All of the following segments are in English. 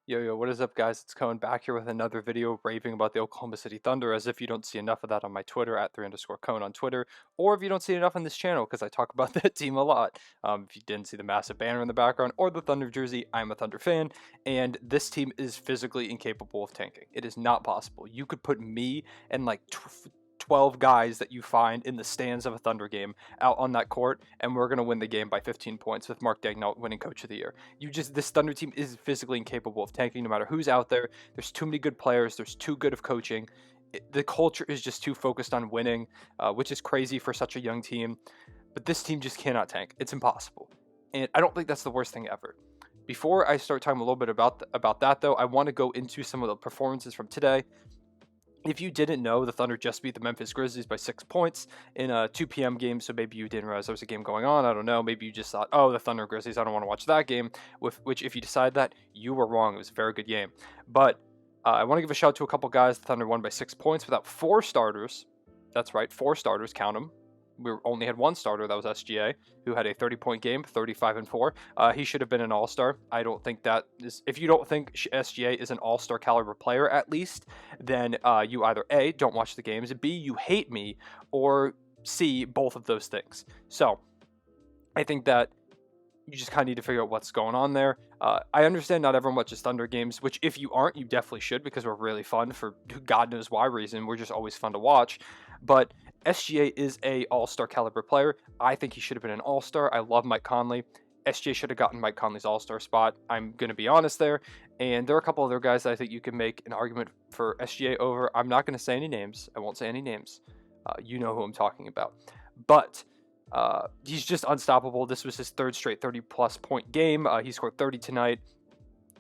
Yo, what is up, guys? It's Cohen back here with another video raving about the Oklahoma City Thunder, as if you don't see enough of that on my Twitter, at 3_Cohen on Twitter, or if you don't see enough on this channel, because I talk about that team a lot. If you didn't see the massive banner in the background, or the Thunder jersey, I'm a Thunder fan, and this team is physically incapable of tanking. It is not possible. You could put me and like 12 guys that you find in the stands of a Thunder game out on that court, and we're going to win the game by 15 points with Mark Daigneault winning Coach of the Year. This Thunder team is physically incapable of tanking no matter who's out there. There's too many good players. There's too good of coaching. The culture is just too focused on winning, which is crazy for such a young team. But this team just cannot tank. It's impossible. And I don't think that's the worst thing ever. Before I start talking a little bit about that, though, I want to go into some of the performances from today. If you didn't know, the Thunder just beat the Memphis Grizzlies by 6 points in a 2 p.m. game, so maybe you didn't realize there was a game going on. I don't know. Maybe you just thought, oh, the Thunder Grizzlies, I don't want to watch that game, which if you decide that, you were wrong. It was a very good game. But I want to give a shout out to a couple guys. The Thunder won by 6 points without 4 starters. That's right, 4 starters, count them. We only had 1 starter, that was SGA, who had a 30-point game, 35-4. He should have been an all-star. I don't think that is. If you don't think SGA is an all-star caliber player, at least, then you either A, don't watch the games, B, you hate me, or C, both of those things. So I think that you just kind of need to figure out what's going on there. I understand not everyone watches Thunder games, which if you aren't, you definitely should, because we're really fun for God knows why reason. We're just always fun to watch. But SGA is a all-star caliber player. I think he should have been an all-star. I love Mike Conley. SGA should have gotten Mike Conley's all-star spot. I'm going to be honest there. And there are a couple other guys that I think you can make an argument for SGA over. I'm not going to say any names. I won't say any names. You know who I'm talking about. But he's just unstoppable. This was his 3rd straight 30-plus point game. He scored 30 tonight.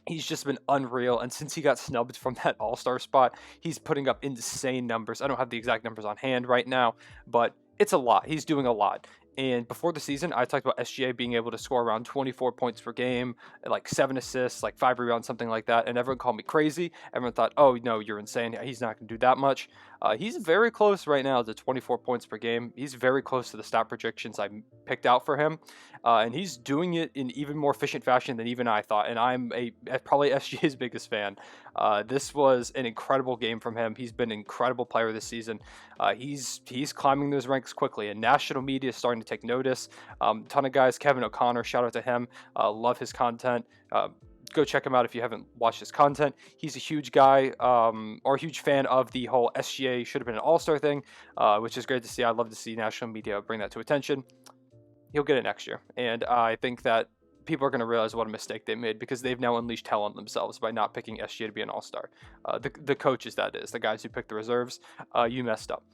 He's just been unreal, and since he got snubbed from that all-star spot, he's putting up insane numbers. I don't have the exact numbers on hand right now, but it's a lot. He's doing a lot. And before the season, I talked about SGA being able to score around 24 points per game, like 7 assists, like 5 rebounds, something like that. And everyone called me crazy. Everyone thought, oh, no, you're insane. He's not going to do that much. He's very close right now to 24 points per game. He's very close to the stat projections I picked out for him. And he's doing it in even more efficient fashion than even I thought. And I'm probably SGA's biggest fan. This was an incredible game from him. He's been an incredible player this season. He's climbing those ranks quickly, and national media is starting to take notice. Ton of guys. Kevin O'Connor, shout out to him. Love his content. Go check him out if you haven't watched his content. He's a huge guy, or a huge fan of the whole SGA should have been an all-star thing, which is great to see. I'd love to see national media bring that to attention. He'll get it next year, and I think that people are going to realize what a mistake they made, because they've now unleashed hell on themselves by not picking SGA to be an all-star. The coaches, that is, the guys who picked the reserves, you messed up.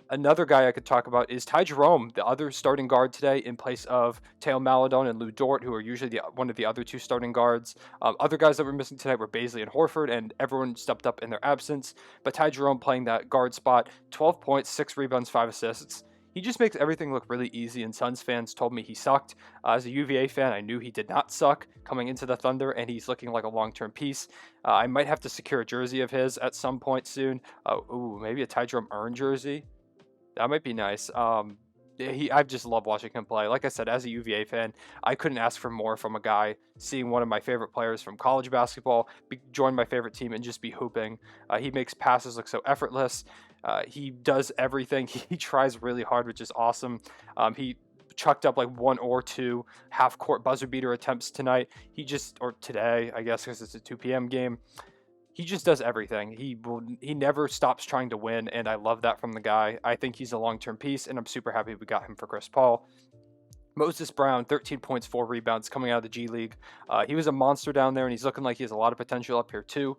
Another guy I could talk about is Ty Jerome, the other starting guard today, in place of Teo Maledon and Lou Dort, who are usually one of the other 2 starting guards. Other guys that were missing tonight were Baisley and Horford, and everyone stepped up in their absence. But Ty Jerome playing that guard spot, 12 points, 6 rebounds, 5 assists. He just makes everything look really easy, and Suns fans told me he sucked. As a UVA fan, I knew he did not suck coming into the Thunder, and he's looking like a long-term piece. I might have to secure a jersey of his at some point soon. Maybe a Ty Jerome earned jersey. That might be nice. I just love watching him play. Like I said, as a UVA fan, I couldn't ask for more from a guy. Seeing one of my favorite players from college basketball join my favorite team and just be hooping. He makes passes look so effortless. He does everything. He tries really hard, which is awesome. He chucked up like 1 or 2 half-court buzzer beater attempts tonight. Or today, I guess, because it's a 2 p.m. game. He just does everything. He never stops trying to win, and I love that from the guy. I think he's a long-term piece, and I'm super happy we got him for Chris Paul. Moses Brown, 13 points, 4 rebounds coming out of the G League. He was a monster down there, and he's looking like he has a lot of potential up here too.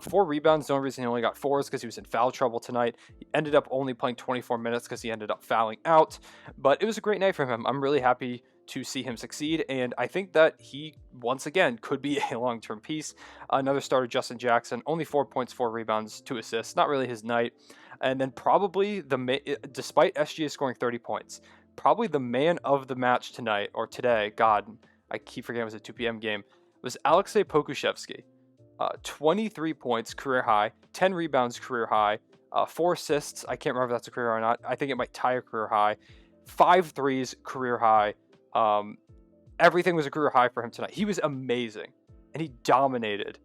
4 rebounds. The only reason he only got 4 is because he was in foul trouble tonight. He ended up only playing 24 minutes because he ended up fouling out. But it was a great night for him. I'm really happy to see him succeed, and I think that he, once again, could be a long-term piece. Another starter, Justin Jackson, only 4 points, 4 rebounds, 2 assists. Not really his night. And then probably, despite SGA scoring 30 points, probably the man of the match tonight, or today, God, I keep forgetting it was a 2 p.m. game, was Aleksej Pokusevski. 23 points, career high, 10 rebounds, career high, 4 assists. I can't remember if that's a career or not. I think it might tie a career high. 5 threes, career high. Everything was a career high for him tonight. He was amazing, and he dominated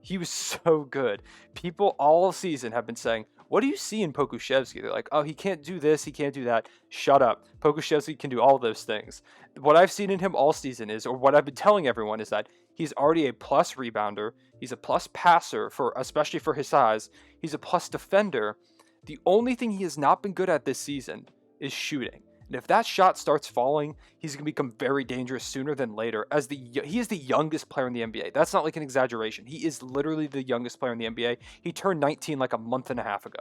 He was so good. People all season have been saying, what do you see in Pokuševski? They're like, oh, he can't do this, he can't do that. Shut up. Pokuševski can do all those things. What I've seen in him all season is, or what I've been telling everyone is that he's already a plus rebounder. He's a plus passer, especially for his size. He's a plus defender. The only thing he has not been good at this season is shooting. And if that shot starts falling, he's going to become very dangerous sooner than later. He is the youngest player in the NBA. That's not like an exaggeration. He is literally the youngest player in the NBA. He turned 19 like a month and a half ago.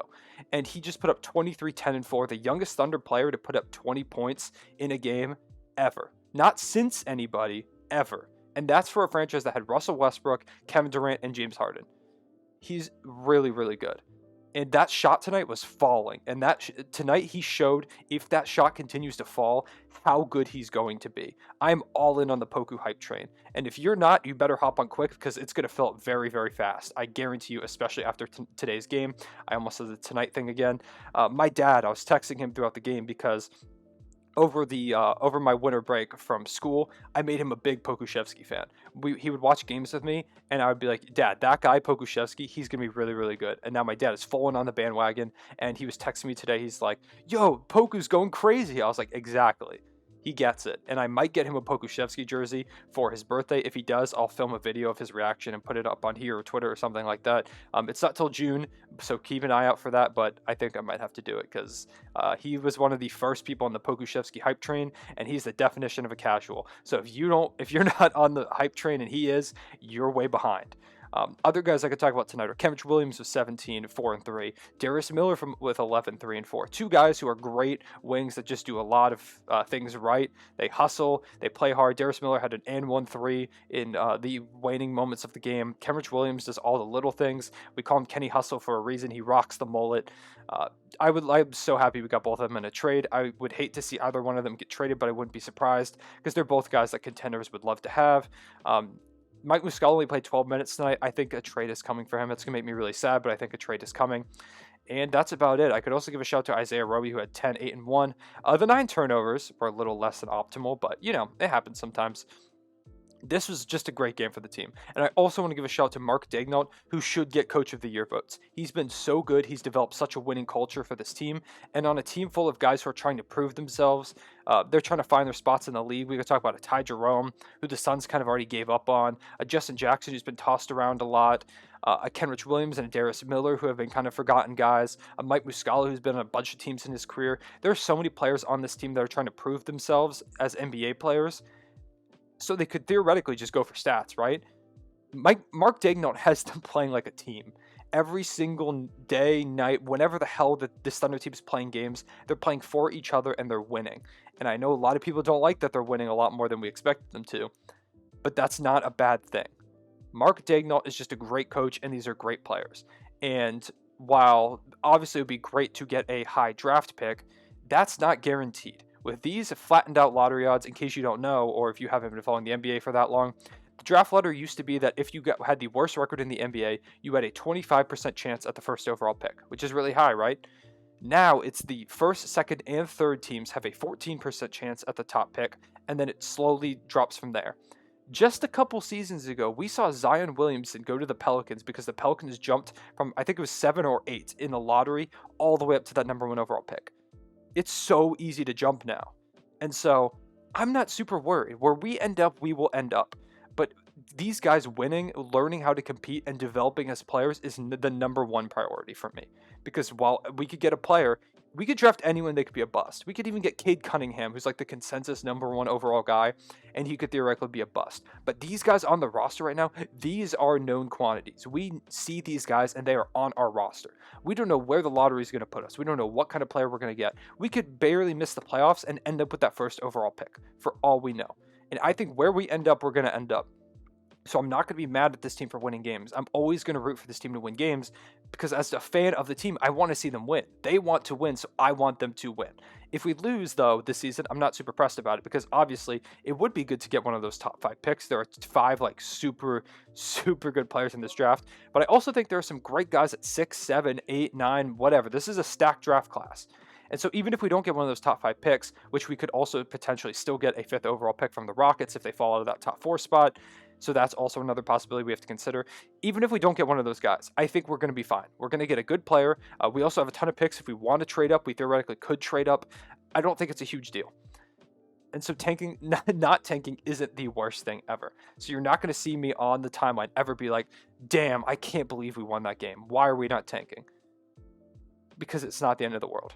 And he just put up 23, 10, and 4. The youngest Thunder player to put up 20 points in a game ever. Not since anybody, ever. And that's for a franchise that had Russell Westbrook, Kevin Durant, and James Harden. He's really, really good. And that shot tonight was falling. And tonight he showed, if that shot continues to fall, how good he's going to be. I'm all in on the Poku hype train. And if you're not, you better hop on quick because it's going to fill up very, very fast. I guarantee you, especially after today's game. I almost said the tonight thing again. My dad, I was texting him throughout the game because over my winter break from school, I made him a big Pokuševski fan. He would watch games with me, and I would be like, Dad, that guy Pokuševski, he's gonna be really, really good. And now my dad is falling on the bandwagon, and he was texting me today. He's like, yo, Poku's going crazy. I was like, exactly. He gets it. And I might get him a Pokuševski jersey for his birthday. If he does, I'll film a video of his reaction and put it up on here or Twitter or something like that. It's not till June, so keep an eye out for that, but I think I might have to do it because he was one of the first people on the Pokuševski hype train, and he's the definition of a casual. So if you're not on the hype train and he is, you're way behind. Other guys I could talk about tonight are Kenrich Williams with 17, 4, and 3. Darius Miller with 11, 3, and 4. Two guys who are great wings that just do a lot of things right. They hustle, they play hard. Darius Miller had an and 1-3 in the waning moments of the game. Kenrich Williams does all the little things. We call him Kenny Hustle for a reason. He rocks the mullet. I'm so happy we got both of them in a trade. I would hate to see either one of them get traded, but I wouldn't be surprised because they're both guys that contenders would love to have. Mike Muscala only played 12 minutes tonight. I think a trade is coming for him. It's going to make me really sad, but I think a trade is coming. And that's about it. I could also give a shout to Isaiah Roby, who had 10, 8, and 1. The 9 turnovers were a little less than optimal, but, it happens sometimes. This was just a great game for the team. And I also want to give a shout to Mark Daigneault, who should get Coach of the Year votes. He's been so good. He's developed such a winning culture for this team. And on a team full of guys who are trying to prove themselves, they're trying to find their spots in the league. We could talk about a Ty Jerome, who the Suns kind of already gave up on. A Justin Jackson, who's been tossed around a lot. A Kenrich Williams and a Darius Miller, who have been kind of forgotten guys. A Mike Muscala, who's been on a bunch of teams in his career. There are so many players on this team that are trying to prove themselves as NBA players. So they could theoretically just go for stats, right? Mark Daigneault has them playing like a team. Every single day, night, whenever the hell that this Thunder team is playing games, they're playing for each other and they're winning. And I know a lot of people don't like that they're winning a lot more than we expected them to, but that's not a bad thing. Mark Daigneault is just a great coach, and these are great players. And while obviously it would be great to get a high draft pick, that's not guaranteed. With these flattened out lottery odds, in case you don't know, or if you haven't been following the NBA for that long, the draft lottery used to be that if you had the worst record in the NBA, you had a 25% chance at the first overall pick, which is really high, right? Now it's the first, second, and third teams have a 14% chance at the top pick, and then it slowly drops from there. Just a couple seasons ago, we saw Zion Williamson go to the Pelicans because the Pelicans jumped from, I think it was 7 or 8 in the lottery, all the way up to that number 1 overall pick. It's so easy to jump now. And so I'm not super worried. Where we end up, we will end up. But these guys winning, learning how to compete, and developing as players is the number 1 priority for me. Because while we could get a player, we could draft anyone, they could be a bust. We could even get Cade Cunningham, who's like the consensus number 1 overall guy, and he could theoretically be a bust. But these guys on the roster right now, these are known quantities. We see these guys, and they are on our roster. We don't know where the lottery is going to put us. We don't know what kind of player we're going to get. We could barely miss the playoffs and end up with that first overall pick, for all we know. And I think where we end up, we're going to end up. So I'm not going to be mad at this team for winning games. I'm always going to root for this team to win games because as a fan of the team, I want to see them win. They want to win, so I want them to win. If we lose, though, this season, I'm not super pressed about it because obviously it would be good to get one of those top 5 picks. There are 5 like super good players in this draft, but I also think there are some great guys at 6, 7, 8, 9, whatever. This is a stacked draft class. And so even if we don't get one of those top 5 picks, which we could also potentially still get a 5th overall pick from the Rockets if they fall out of that top 4 spot, So that's also another possibility we have to consider. Even if we don't get one of those guys, I think we're going to be fine. We're going to get a good player. We also have a ton of picks. If we want to trade up, we theoretically could trade up. I don't think it's a huge deal. And so tanking, not tanking isn't the worst thing ever. So you're not going to see me on the timeline ever be like, damn, I can't believe we won that game. Why are we not tanking? Because it's not the end of the world.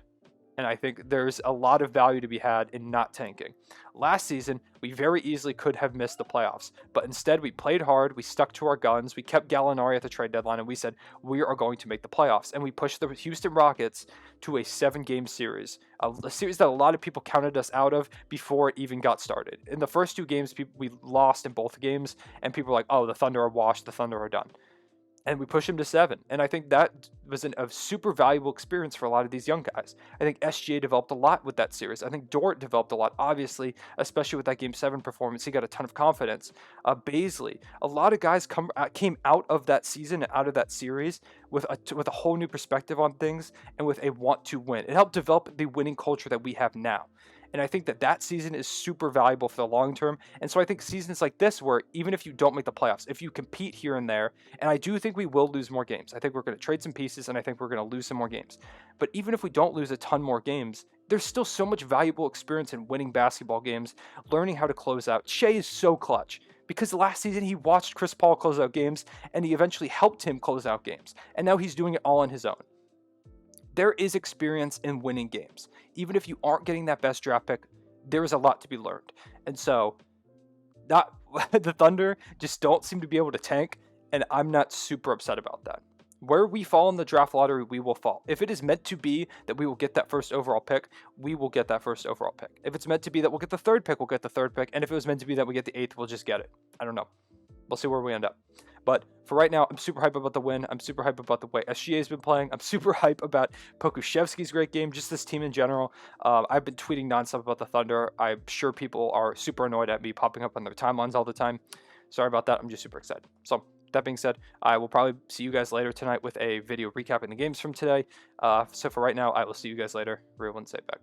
And I think there's a lot of value to be had in not tanking. Last season, we very easily could have missed the playoffs, but instead we played hard, we stuck to our guns, we kept Gallinari at the trade deadline, and we said, we are going to make the playoffs. And we pushed the Houston Rockets to a 7-game series, a series that a lot of people counted us out of before it even got started. In the first 2 games, we lost in both games, and people were like, oh, the Thunder are washed, the Thunder are done. And we pushed him to 7. And I think that was a super valuable experience for a lot of these young guys. I think SGA developed a lot with that series. I think Dort developed a lot, obviously, especially with that Game 7 performance. He got a ton of confidence. Baisley, a lot of guys came out of that season and out of that series with a whole new perspective on things and with a want to win. It helped develop the winning culture that we have now. And I think that season is super valuable for the long term. And so I think seasons like this, where even if you don't make the playoffs, if you compete here and there, and I do think we will lose more games. I think we're going to trade some pieces, and I think we're going to lose some more games. But even if we don't lose a ton more games, there's still so much valuable experience in winning basketball games, learning how to close out. Shea is so clutch. Because last season he watched Chris Paul close out games, and he eventually helped him close out games. And now he's doing it all on his own. There is experience in winning games. Even if you aren't getting that best draft pick, there is a lot to be learned. And so, the Thunder just don't seem to be able to tank, and I'm not super upset about that. Where we fall in the draft lottery, we will fall. If it is meant to be that we will get that first overall pick, we will get that first overall pick. If it's meant to be that we'll get the 3rd pick, we'll get the 3rd pick. And if it was meant to be that we get the 8th, we'll just get it. I don't know. We'll see where we end up. But for right now, I'm super hype about the win. I'm super hype about the way SGA's been playing. I'm super hype about Pokusevski's great game, just this team in general. I've been tweeting nonstop about the Thunder. I'm sure people are super annoyed at me popping up on their timelines all the time. Sorry about that. I'm just super excited. So that being said, I will probably see you guys later tonight with a video recapping the games from today. So for right now, I will see you guys later. Real one, say back.